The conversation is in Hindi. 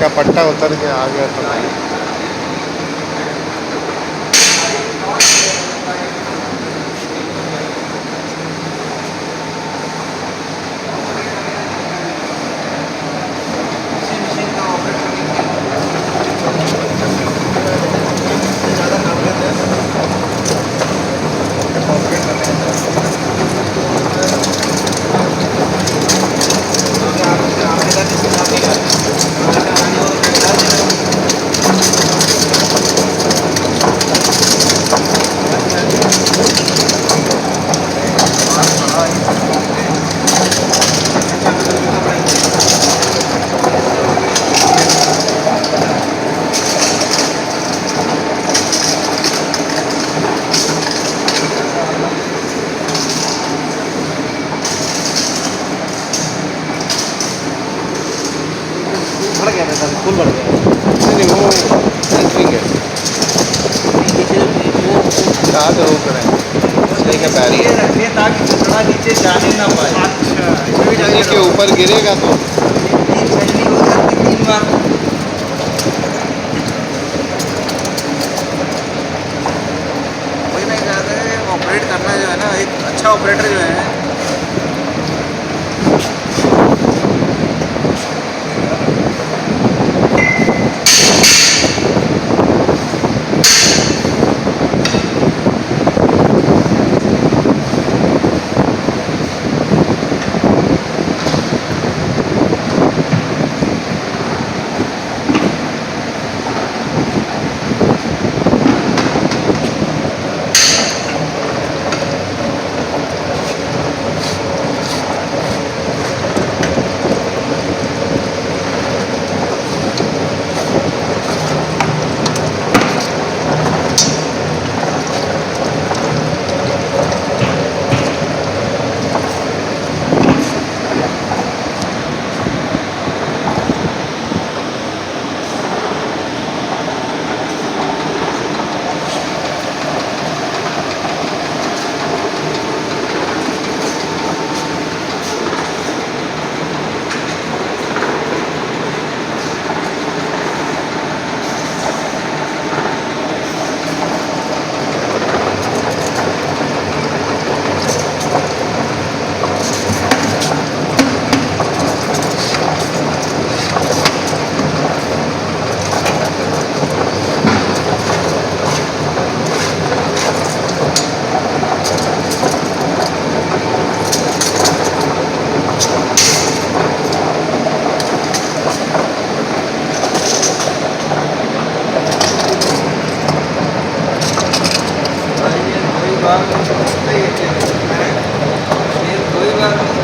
का पट्टा उतर के आ गया तो नहीं। इसी मशीन का ऑपरेट करने के लिए ज़्यादा काम देते हैं, ऑपरेट करने के लिए। क्योंकि आप उसे आवेदन की सुविधा नहीं आती, आवेदन आने वालों को डाल देना। बढ़ गया था, फुल बढ़ गया। नहीं वो सेंटरिंग है। नीचे वो कहाँ से वो करें इसलिए क्या ये बैरियर रखे ताकि कचरा नीचे जाने ना पाए। अच्छा, इसमें भी इसी के ऊपर गिरेगा तो तीन छलनी हो जाती, 3 बार। वही मैं चाहता है ऑपरेट करना जो है ना, एक अच्छा ऑपरेटर जो है कोई बार